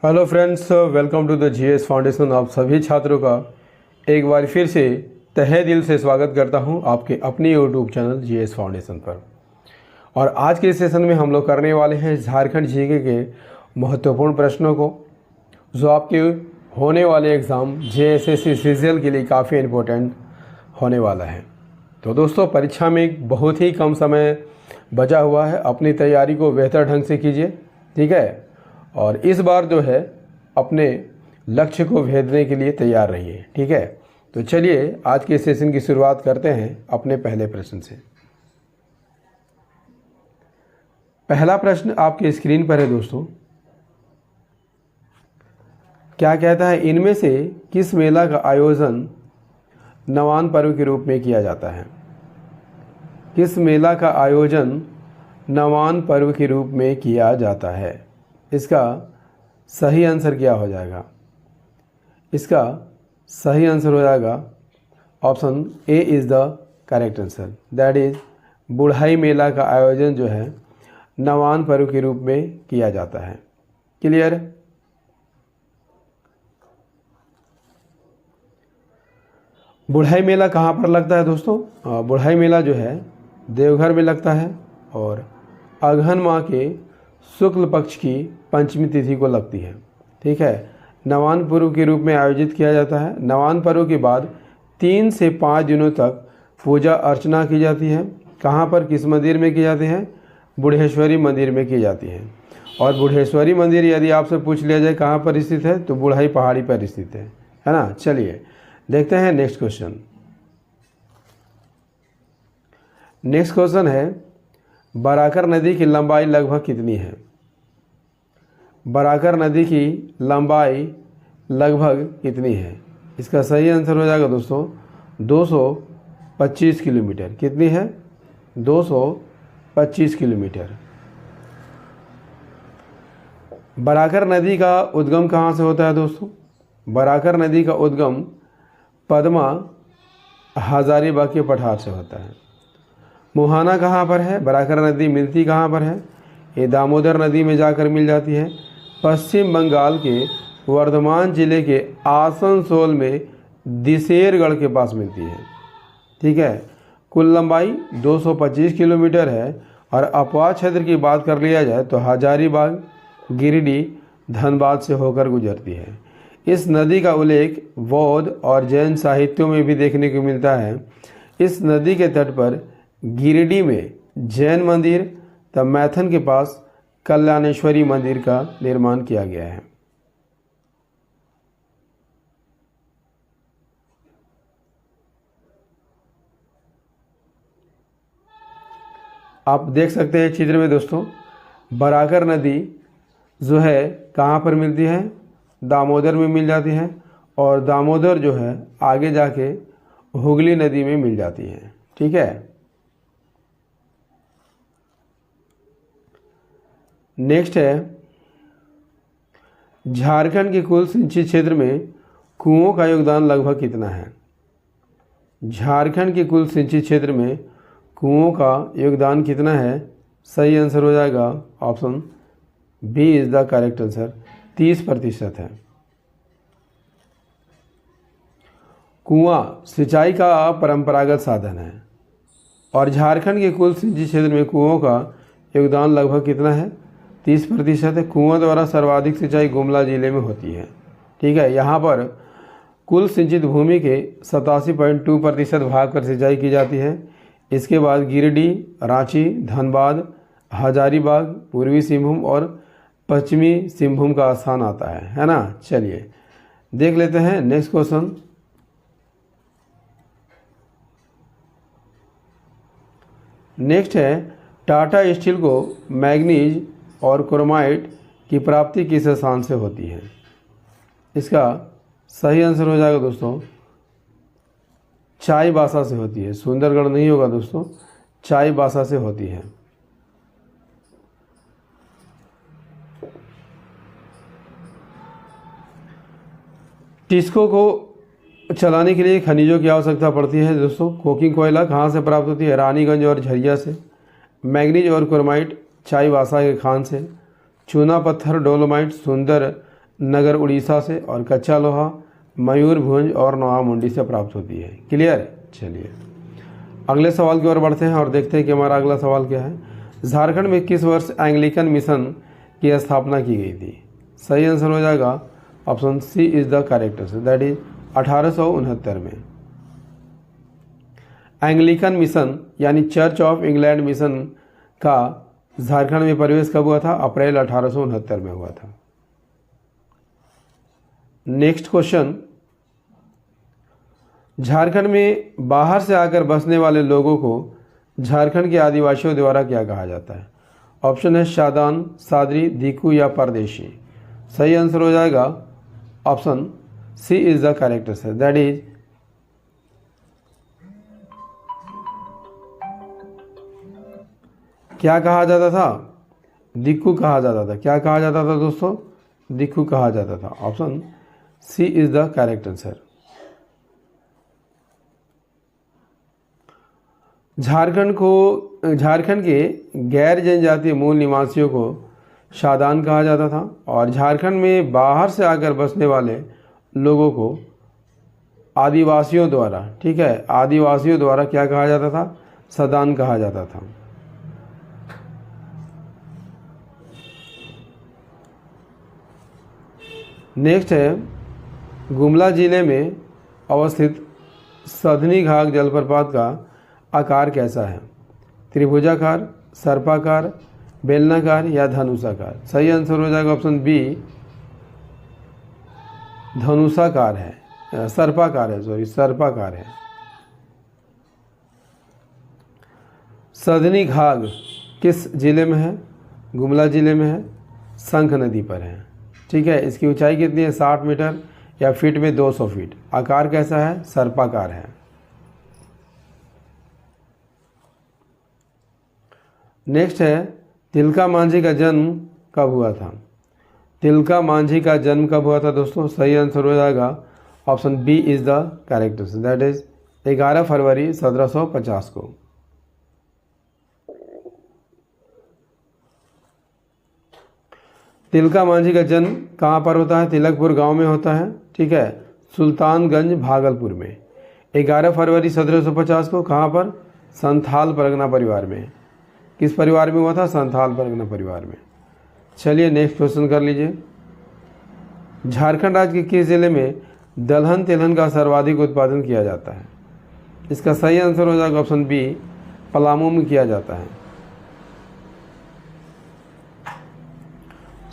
Hello friends, welcome to the GS foundation. आप सभी छात्रों का एक बार फिर से तहे दिल से स्वागत करता हूं आपके अपने यूट्यूब चैनल जीएस फाउंडेशन पर। और आज के सेशन में हम लोग करने वाले हैं झारखंड जीके के महत्वपूर्ण प्रश्नों को, जो आपके होने वाले एग्ज़ाम जेएसएससी सीजीएल के लिए काफ़ी इम्पोर्टेंट होने वाला है। तो दोस्तों, परीक्षा में बहुत ही कम समय बचा हुआ है, अपनी तैयारी को बेहतर ढंग से कीजिए, ठीक है। और इस बार जो है अपने लक्ष्य को भेदने के लिए तैयार रहिए, ठीक है। तो चलिए आज के सेशन की शुरुआत करते हैं अपने पहले प्रश्न से। पहला प्रश्न आपके स्क्रीन पर है दोस्तों। क्या कहता है, इनमें से किस मेला का आयोजन नवान पर्व के रूप में किया जाता है? किस मेला का आयोजन नवान पर्व के रूप में किया जाता है? इसका सही आंसर क्या हो जाएगा? इसका सही आंसर हो जाएगा option A is the correct answer, that is Budhai Mela का आयोजन जो है नवान पर्व के रूप में किया जाता है। क्लियर? बुढ़ाई मेला कहाँ पर लगता है दोस्तों? बुढ़ाई मेला जो है देवघर में लगता है और अगहन माह के शुक्ल पक्ष की पंचमी तिथि को लगती है, ठीक है। नवान पर्व के रूप में आयोजित किया जाता है। नवान पर्व के बाद 3 से 5 दिनों तक पूजा अर्चना की जाती है। कहाँ पर, किस मंदिर में की जाती है? बुढ़ेश्वरी मंदिर में की जाती है। और बुढ़ेश्वरी मंदिर यदि आपसे पूछ लिया जाए कहाँ पर स्थित है, तो बुढ़ाई पहाड़ी पर स्थित है ना। चलिए देखते हैं नेक्स्ट क्वेश्चन। नेक्स्ट क्वेश्चन है, बराकर नदी की लंबाई लगभग कितनी है? बराकर नदी की लंबाई लगभग कितनी है? इसका सही आंसर हो जाएगा दोस्तों 225 किलोमीटर। कितनी है? 225 किलोमीटर। बराकर नदी का उद्गम कहाँ से होता है दोस्तों? बराकर नदी का उद्गम पद्मा हजारीबाग के पठार से होता है। मुहाना कहाँ पर है? बराकर नदी मिलती कहाँ पर है? ये दामोदर नदी में जाकर मिल जाती है। पश्चिम बंगाल के वर्धमान जिले के आसनसोल में दिसेरगढ़ के पास मिलती है, ठीक है। कुल लंबाई 225 किलोमीटर है। और अपवाद क्षेत्र की बात कर लिया जाए तो हजारीबाग, गिरिडीह, धनबाद से होकर गुजरती है। इस नदी का उल्लेख बौद्ध और जैन साहित्यों में भी देखने को मिलता है। इस नदी के तट पर गिरिडीह में जैन मंदिर तथा मैथन के पास कल्याणेश्वरी मंदिर का निर्माण किया गया है। आप देख सकते हैं चित्र में दोस्तों, बराकर नदी जो है कहाँ पर मिलती है? दामोदर में मिल जाती है। और दामोदर जो है आगे जाके हुगली नदी में मिल जाती है, ठीक है। नेक्स्ट है, झारखंड के कुल सिंचित क्षेत्र में कुओं का योगदान लगभग कितना है? झारखंड के कुल सिंचित क्षेत्र में कुओं का योगदान कितना है? सही आंसर हो जाएगा option B is the correct answer, 30% है। कुआं सिंचाई का परंपरागत साधन है और झारखंड के कुल सिंचित क्षेत्र में कुओं का योगदान लगभग कितना है? 30% है। कुओं द्वारा सर्वाधिक सिंचाई गुमला जिले में होती है, ठीक है। यहाँ पर कुल सिंचित भूमि के 87.2% भाग पर सिंचाई की जाती है। इसके बाद गिरिडीह, रांची, धनबाद, हजारीबाग, पूर्वी सिंहभूम और पश्चिमी सिंहभूम का स्थान आता है ना। चलिए देख लेते हैं नेक्स्ट क्वेश्चन। नेक्स्ट है, टाटा स्टील को मैग्नीज और क्रोमाइट की प्राप्ति किस स्थान से होती है? इसका सही आंसर हो जाएगा दोस्तों चाईबासा से होती है। सुंदरगढ़ नहीं होगा दोस्तों, चाईबासा से होती है। टिस्को को चलाने के लिए खनिजों की आवश्यकता पड़ती है दोस्तों। कोकिंग कोयला कहाँ से प्राप्त होती है? रानीगंज और झरिया से। मैग्नीज और क्रोमाइट चाईबासा के खान से। चूना पत्थर डोलोमाइट सुंदर नगर उड़ीसा से, और कच्चा लोहा मयूरभंज और नवामुंडी से प्राप्त होती है। क्लियर। चलिए अगले सवाल की ओर बढ़ते हैं और देखते हैं कि हमारा अगला सवाल क्या है। झारखंड में किस वर्ष एंग्लिकन मिशन की स्थापना की गई थी? सही आंसर हो जाएगा option C is the correct answer, that is 1869 में। एंग्लिकन मिशन यानी चर्च ऑफ इंग्लैंड मिशन का झारखंड में प्रवेश कब हुआ था? अप्रैल 1869 में हुआ था। नेक्स्ट क्वेश्चन, झारखंड में बाहर से आकर बसने वाले लोगों को झारखंड के आदिवासियों द्वारा क्या कहा जाता है? ऑप्शन है शादान, सादरी, दीकू या परदेशी। सही आंसर हो जाएगा option C is the correct answer, that is क्या कहा जाता था? दीकू कहा जाता था। क्या कहा जाता था दोस्तों? दीकू कहा जाता था। Option C is the correct answer. Jharkhand के गैर जनजातीय मूल निवासियों को शादान कहा जाता था, और झारखंड में बाहर से आकर बसने वाले लोगों को आदिवासियों द्वारा, ठीक है, आदिवासियों द्वारा क्या कहा जाता था? सदान कहा जाता था। नेक्स्ट है, गुमला जिले में अवस्थित सधनी घाघ जलप्रपात का आकार कैसा है? त्रिभुजाकार, सर्पाकार, बेलनाकार या धनुषाकार। सही आंसर हो जाएगा ऑप्शन बी धनुषाकार है, सर्पाकार है, सॉरी सर्पाकार है। सधनी घाघ किस जिले में है? गुमला जिले में है, शंख नदी पर है। ठीक है, इसकी ऊंचाई कितनी है? 60 मीटर या फीट में 200 फीट। आकार कैसा है? सर्पाकार है। नेक्स्ट है, तिलका मांझी का जन्म कब हुआ था? तिलका मांझी का जन्म कब हुआ था दोस्तों? सही आंसर हो जाएगा option B is the correct answer, that is 11 फरवरी 1750 को। तिलका मांझी का जन्म कहाँ पर होता है? तिलकपुर गांव में होता है। ठीक है, सुल्तानगंज भागलपुर में। 11 फरवरी 1750 को कहाँ पर? संथाल परगना परिवार में। किस परिवार में हुआ था? संथाल परगना परिवार में। चलिए नेक्स्ट क्वेश्चन कर लीजिए। झारखंड राज्य के किस जिले में दलहन तिलहन का सर्वाधिक उत्पादन किया जाता है? इसका सही आंसर हो जाएगा ऑप्शन बी पलामू में किया जाता है।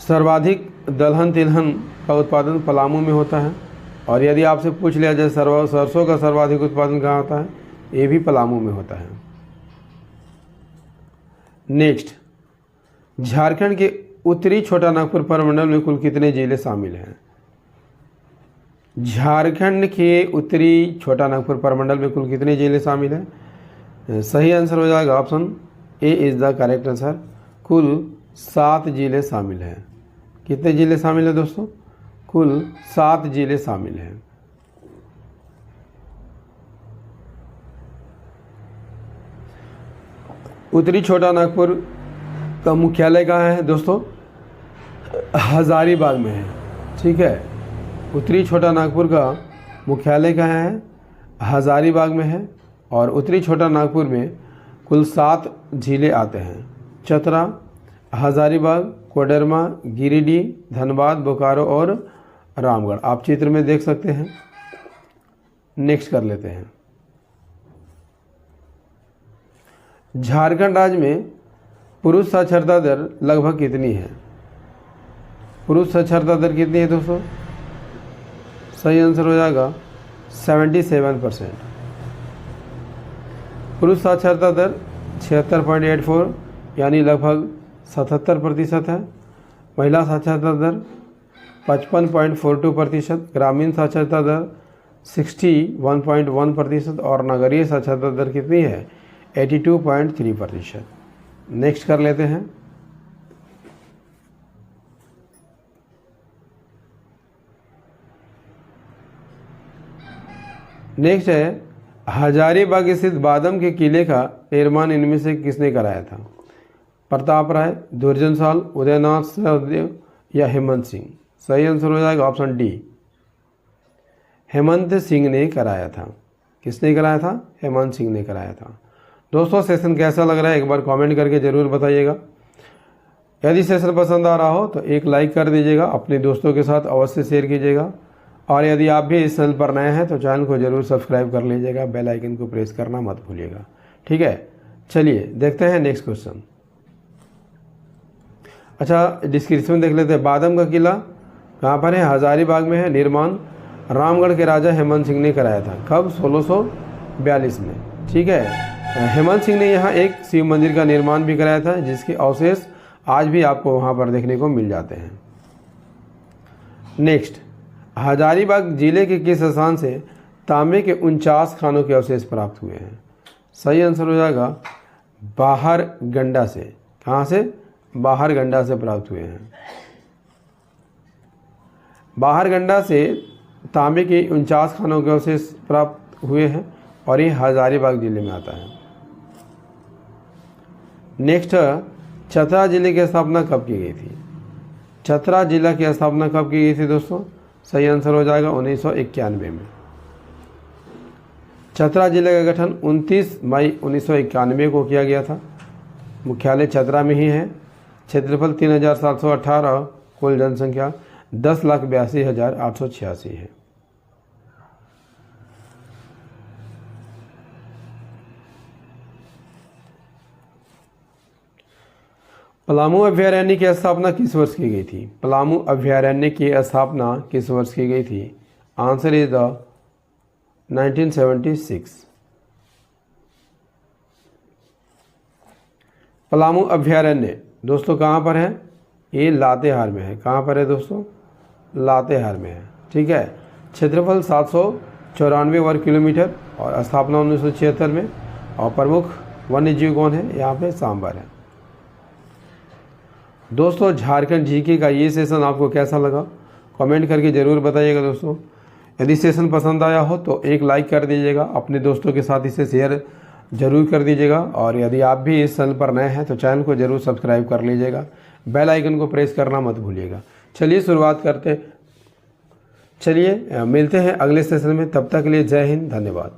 सर्वाधिक दलहन तिलहन का उत्पादन पलामू में होता है, और यदि आपसे पूछ लिया जाए सरसों का सर्वाधिक उत्पादन कहाँ होता है? ये भी पलामू में होता है। नेक्स्ट, झारखंड के उत्तरी छोटा नागपुर प्रमंडल में कुल कितने जिले शामिल हैं? झारखंड के उत्तरी छोटा नागपुर प्रमंडल में कुल कितने जिले शामिल हैं? सही आंसर हो जाएगा option A is the correct answer, कुल 7 जिले शामिल हैं। कितने जिले शामिल हैं दोस्तों? कुल 7 जिले शामिल हैं। उत्तरी छोटा नागपुर का मुख्यालय कहाँ है दोस्तों? हजारीबाग में है। ठीक है, उत्तरी छोटा नागपुर का मुख्यालय कहाँ है? हजारीबाग में है, और उत्तरी छोटा नागपुर में कुल 7 जिले आते हैं। चतरा, हजारीबाग, कोडरमा, गिरिडीह, धनबाद, बोकारो और रामगढ़। आप चित्र में देख सकते हैं। नेक्स्ट कर लेते हैं। झारखंड राज्य में पुरुष साक्षरता दर लगभग कितनी है? पुरुष साक्षरता दर कितनी है दोस्तों? सही आंसर हो जाएगा 77%। पुरुष साक्षरता दर 76.84 यानी लगभग 77% है। महिला साक्षरता दर 55.42%, ग्रामीण साक्षरता दर 61.1% और नगरीय साक्षरता दर कितनी है? 82.3%। नेक्स्ट कर लेते हैं। नेक्स्ट है, हजारीबाग स्थित बादम के किले का निर्माण इनमें से किसने कराया था? प्रताप राय, दुर्जन साल, उदयनाथ सहदेव या हेमंत सिंह। सही आंसर हो जाएगा ऑप्शन डी, हेमंत सिंह ने कराया था। किसने कराया था? हेमंत सिंह ने कराया था। दोस्तों सेशन कैसा लग रहा है एक बार कमेंट करके ज़रूर बताइएगा। यदि सेशन पसंद आ रहा हो तो एक लाइक कर दीजिएगा, अपने दोस्तों के साथ अवश्य शेयर कीजिएगा, और यदि आप भी इस चैनल पर नए हैं तो चैनल को ज़रूर सब्सक्राइब कर लीजिएगा, बेल आइकन को प्रेस करना मत भूलिएगा। ठीक है, चलिए देखते हैं नेक्स्ट क्वेश्चन। अच्छा, डिस्क्रिप्शन देख लेते हैं। बादम का किला कहाँ पर है? हजारीबाग में है। निर्माण रामगढ़ के राजा हेमंत सिंह ने कराया था। कब? 1642 में। ठीक है, हेमंत सिंह ने यहाँ एक शिव मंदिर का निर्माण भी कराया था, जिसके अवशेष आज भी आपको वहाँ पर देखने को मिल जाते हैं। नेक्स्ट, हजारीबाग जिले के किस स्थान से तांबे के 49 खानों के अवशेष प्राप्त हुए हैं? सही आंसर हो जाएगा बाहर गंडा से। कहाँ से? बाहर गंडा से प्राप्त हुए हैं। बाहर गंडा से तांबे के 49 खानों के अवशेष प्राप्त हुए हैं और ये हजारीबाग जिले में आता है। नेक्स्ट, चतरा जिले की स्थापना कब की गई थी? चतरा जिला की स्थापना कब की गई थी दोस्तों? सही आंसर हो जाएगा 1991 में। चतरा जिले का गठन 29 मई 1991 को किया गया था। मुख्यालय चतरा में ही है। क्षेत्रफल 3718, कुल जनसंख्या 10,82,886 है। पलामू अभयारण्य की स्थापना किस वर्ष की गई थी? पलामू अभयारण्य की स्थापना किस वर्ष की गई थी? Answer is the 1976। पलामू अभयारण्य दोस्तों कहाँ पर है? ये लातेहार में है। कहाँ पर है दोस्तों? लातेहार में है। ठीक है, क्षेत्रफल 794 वर्ग किलोमीटर और स्थापना 1976 में। और प्रमुख वन्य जीव कौन है? यहाँ पे सांबर है। दोस्तों झारखंड जीके का ये सेशन आपको कैसा लगा कमेंट करके ज़रूर बताइएगा। दोस्तों यदि सेशन पसंद आया हो तो एक लाइक कर दीजिएगा, अपने दोस्तों के साथ इसे शेयर ज़रूर कर दीजिएगा, और यदि आप भी इस चैनल पर नए हैं तो चैनल को ज़रूर सब्सक्राइब कर लीजिएगा, बेल आइकन को प्रेस करना मत भूलिएगा। चलिए शुरुआत करते, चलिए मिलते हैं अगले सेशन में। तब तक के लिए जय हिंद, धन्यवाद।